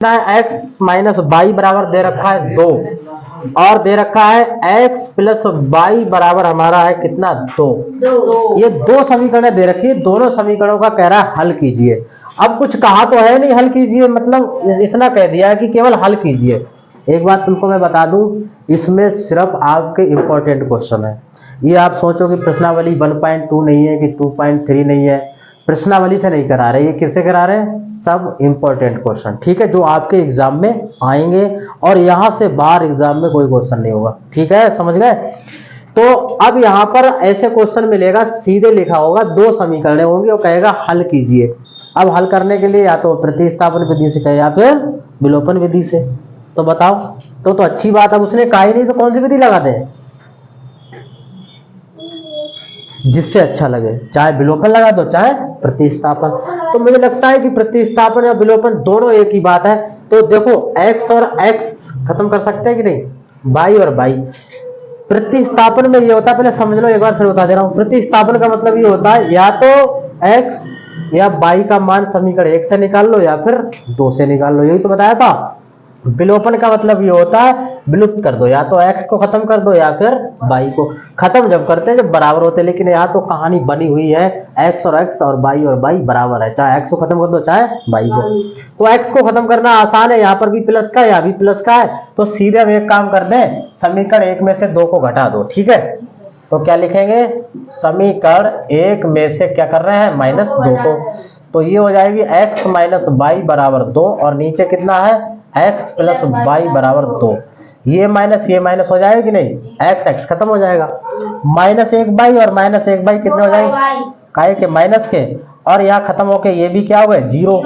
X minus Y बराबर दे रखा है 2 और दे रखा है एक्स प्लस वाई बराबर हमारा है कितना 2। ये दो समीकरण दे रखी है, दोनों समीकरणों का कह रहा है हल कीजिए। अब कुछ कहा तो है नहीं हल कीजिए, मतलब इतना कह दिया है कि केवल हल कीजिए। एक बात तुमको मैं बता दूं, इसमें सिर्फ आपके इंपॉर्टेंट क्वेश्चन है। ये आप सोचो कि प्रश्नावली 1.2 नहीं है कि 2.3 नहीं है, प्रश्नावली से नहीं करा रहे, ये किससे करा रहे हैं, सब इंपॉर्टेंट क्वेश्चन, ठीक है, जो आपके एग्जाम में आएंगे और यहां से बाहर एग्जाम में कोई क्वेश्चन नहीं होगा, ठीक है, समझ गए। तो अब यहां पर ऐसे क्वेश्चन मिलेगा, सीधे लिखा होगा, दो समीकरण होंगे और कहेगा हल कीजिए। अब हल करने के लिए या तो प्रतिस्थापन विधि से कहे या फिर विलोपन विधि से। तो बताओ, तो अच्छी बात, अब उसने कहा ही नहीं तो कौन सी विधि लगा दें, जिससे अच्छा लगे, चाहे विलोपन लगा दो चाहे प्रतिस्थापन। तो मुझे लगता है कि प्रतिस्थापन या विलोपन दोनों एक ही बात है। तो देखो x और x खत्म कर सकते हैं कि नहीं, y और y। प्रतिस्थापन में ये होता है, पहले समझ लो, एक बार फिर बता दे रहा हूं। प्रतिस्थापन का मतलब ये होता है या तो x या y का मान समीकरण 1 से निकाल लो या फिर 2 से निकाल लो, यही तो बताया था। विलोपन का मतलब ये होता है विलुप्त कर दो, या तो x को खत्म कर दो या फिर y को। खत्म जब करते हैं जब बराबर होते हैं, लेकिन यहाँ तो कहानी बनी हुई है x और y बराबर है, चाहे x को खत्म कर दो चाहे y को। तो x को खत्म करना आसान है, यहाँ पर भी प्लस का यहाँ भी प्लस का है, तो सीधे हम एक काम कर दें, समीकरण 1 में से 2 को घटा दो, ठीक है। तो क्या लिखेंगे, समीकरण 1 में से क्या कर रहे हैं, -2 को, तो ये हो जाएगी x माइनस वाई बराबर 2 और नीचे कितना है x प्लस वाई बराबर 2। ये माइनस हो जाएगा कि नहीं, x खत्म हो जाएगा, -1 और -1 कितने हो जाएंगे, काहे के माइनस के, और यहाँ खत्म होके ये भी क्या हो गए 0।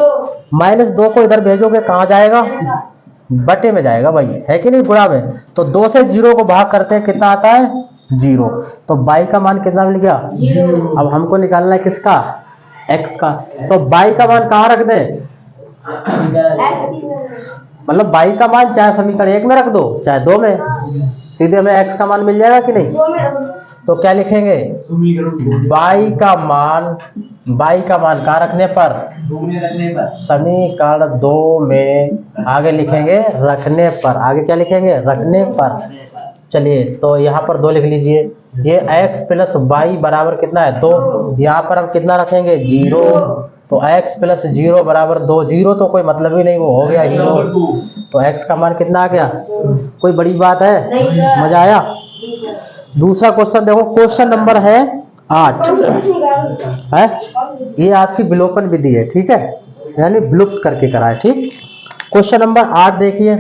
-2 को इधर भेजोगे कहाँ जाएगा, बटे में जाएगा भाई, है कि नहीं, गुणा में। तो 2 से 0 को भाग करते हैं कितना आता है 0, तो y का मान कितना मिल गया 0। अब हमको निकालना है किसका, x का, तो y का मान कहाँ रख दें, मतलब y का मान चाहे समीकरण 1 में रख दो चाहे 2 में, सीधे हमें x का मान मिल जाएगा कि नहीं। तो क्या लिखेंगे, y का मान कहाँ रखने पर, समीकरण 2 में, आगे लिखेंगे रखने पर, आगे क्या लिखेंगे रखने पर। चलिए तो यहाँ पर 2 लिख लीजिए, ये x प्लस वाई बराबर कितना है 2, यहाँ पर हम कितना रखेंगे 0, तो x प्लस 0 बराबर 2, 0 तो कोई मतलब ही नहीं, वो हो गया 0। तो x का मान कितना आ गया, कोई बड़ी बात है, मजा आया। दूसरा क्वेश्चन देखो, क्वेश्चन नंबर है 8 है, ये आपकी विलोपन विधि है, ठीक है, यानी विलुप्त करके कराए, ठीक। क्वेश्चन नंबर 8 देखिए,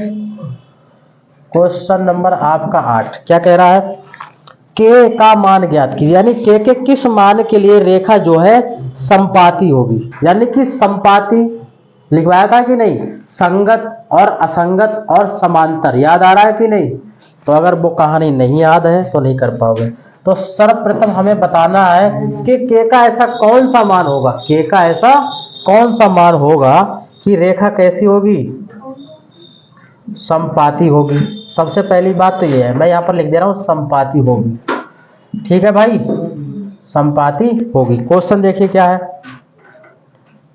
क्वेश्चन नंबर आपका 8 क्या कह रहा है, k का मान ज्ञात कीजिए, यानी k के किस मान के लिए रेखा जो है संपाती होगी, यानी कि संपाती लिखवाया था कि नहीं, संगत और असंगत और समांतर, याद आ रहा है कि नहीं। तो अगर वो कहानी नहीं याद है तो नहीं कर पाओगे। तो सर्वप्रथम हमें बताना है कि k का ऐसा कौन सा मान होगा, k का ऐसा कौन सा मान होगा कि रेखा कैसी होगी, संपाती होगी। सबसे पहली बात तो ये है, मैं यहाँ पर लिख दे रहा हूँ संपाती होगी, ठीक है भाई, संपाती होगी। क्वेश्चन देखिए क्या है,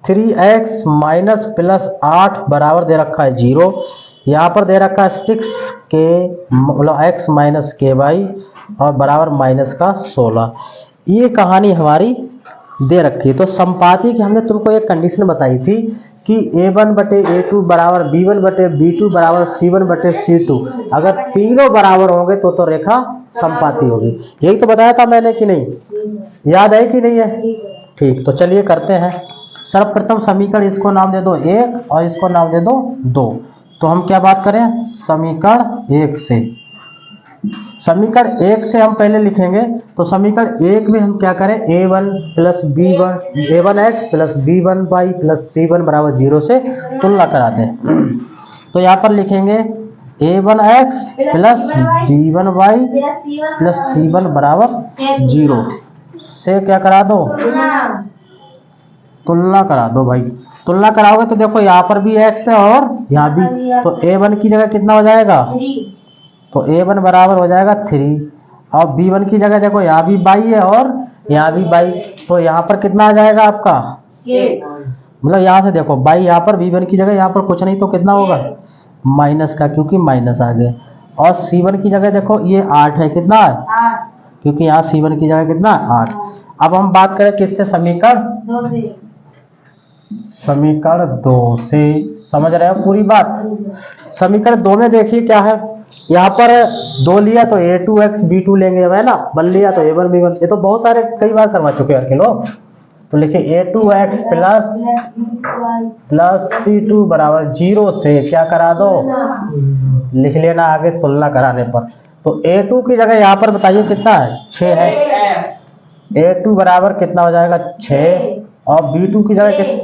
3x माइनस प्लस 8 बराबर दे रखा है 0, यहाँ पर दे रखा है 6k मतलब x माइनस के वाई और बराबर माइनस का 16। ये कहानी हमारी दे रखी है। तो संपाती की हमने तुमको एक कंडीशन बताई थी कि a1 बटे a2 बराबर b1 बटे b2 बराबर c1 बटे c2, अगर तीनों बराबर होंगे तो रेखा संपाती होगी। यही तो बताया था मैंने कि नहीं, याद है कि नहीं है, ठीक। तो चलिए करते हैं। सर्वप्रथम समीकरण, इसको नाम दे दो 1 और इसको नाम दे दो 2। तो हम क्या बात करें, समीकरण 1 से, समीकरण 1 से हम पहले लिखेंगे। तो समीकरण 1 में हम क्या करें, a1 plus b1 a1x plus b1y plus c1 बराबर 0 से तुलना करा दें। तो यहाँ पर लिखेंगे a1x plus b1y plus c1 बराबर 0 से क्या करा दो, तुलना करा दो भाई। तुलना कराओगे तो देखो यहाँ पर भी x है और यहाँ भी, तो a1 की जगह कितना हो जाएगा, तो a1 बराबर हो जाएगा 3, और b1 की जगह देखो यहाँ भी y है और यहाँ भी y, तो यहाँ पर कितना आ जाएगा आपका, मतलब यहाँ से देखो बाई यहाँ पर V1 की जगह यहाँ पर कुछ नहीं तो कितना होगा माइनस का, क्योंकि माइनस आ गए। और C1 की जगह देखो ये 8 है, कितना है 8, क्योंकि यहाँ C1 की जगह कितना है 8। अब हम बात करें किससे, समीकरण 2 से, समीकरण 2 से। समझ रहे हो पूरी बात। समीकरण 2 में देखिए क्या है, यहाँ पर 2 लिया तो a2x b2 लेंगे है ना, 1 लिया तो a1 b1। ये तो बहुत सारे कई बार करवा चुके हैं लोग। तो लिखिए a2x प्लस c2 बराबर 0 से क्या करा दो, लिख लेना आगे तुलना कराने पर। तो a2 की जगह यहाँ पर बताइए कितना है 6 है, a2 बराबर कितना हो जाएगा 6, और b2 की जगह कितना,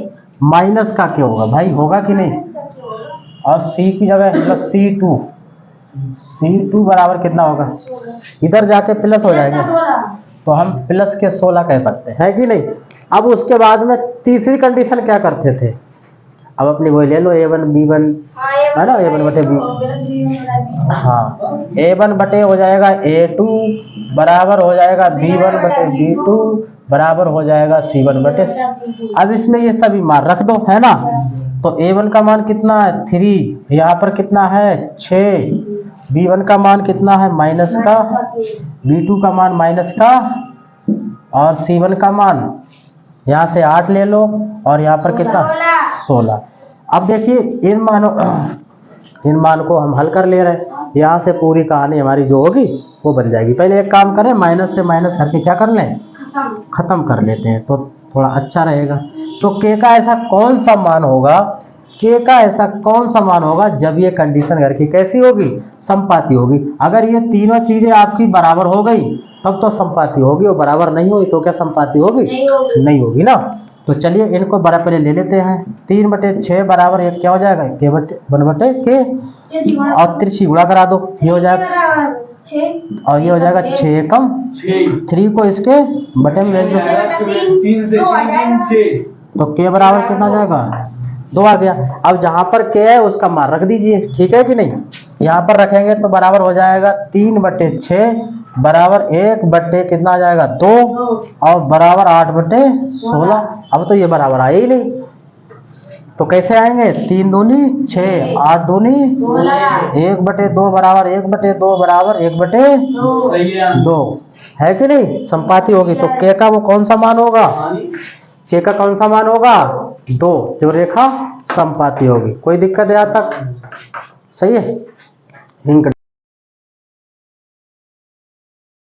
माइनस का क्या होगा भाई, होगा कि नहीं। और c की जगह मतलब c2 बराबर कितना होगा, इधर जाके प्लस हो जाएगा तो हम प्लस के 16 कह सकते हैं कि नहीं। अब उसके बाद में तीसरी कंडीशन क्या करते थे, अब अपनी वही ले लो a1 b1 है ना, a1 बटे b, हाँ a1 बटे हो जाएगा a2 बराबर हो जाएगा b1 बटे b2 बराबर हो जाएगा c1 बटे। अब इसमें ये सभी मान रख दो है ना। तो a1 का मान कितना है 3, यहाँ पर कितना है 6, b1 का मान कितना है माइनस का, b2 का मान माइनस का, और c1 का मान यहाँ से 8 ले लो, और यहाँ पर कितना 16। अब देखिए इन मान को हम हल कर ले रहे हैं, यहाँ से पूरी कहानी हमारी जो होगी वो बन जाएगी। पहले एक काम करें, माइनस से माइनस करके क्या कर लें, खत्म कर लेते हैं तो थोड़ा अच्छा रहेगा। तो k का ऐसा कौन सा मान होगा, k का ऐसा कौन सा मान होगा जब ये कंडीशन घर की कैसी होगी, संपाती होगी। अगर ये तीनों चीजें आपकी बराबर हो गई तब तो संपाती होगी, और बराबर नहीं हुई तो क्या संपाती होगी, नहीं होगी ना। तो चलिए इनको बराबर ले लेते हैं। 3/6 बराबर एक क्या हो जाएगा 1/k, और तिरछी गुणा करा दो, ये हो जाएगा 6, और ये हो जाएगा 6 एकम 3 को इसके बटे में भेज दो, तो k बराबर कितना जाएगा 2 आ गया। अब जहां पर k है उसका मान रख दीजिए, ठीक है कि नहीं। यहाँ पर रखेंगे तो बराबर हो जाएगा 3/6 बराबर 1 कितना आ जाएगा 2, और बराबर 8/16। अब तो ये बराबर आए ही नहीं, तो कैसे आएंगे, 3 दूनी 6, 8 दूनी 1/2 बराबर 1/2 बराबर 1/2 है कि नहीं, संपाती होगी। तो k का वो कौन सा मान होगा, k का कौन सा मान होगा 2, जो रेखा संपाती होगी। कोई दिक्कत है यहाँ तक, सही है।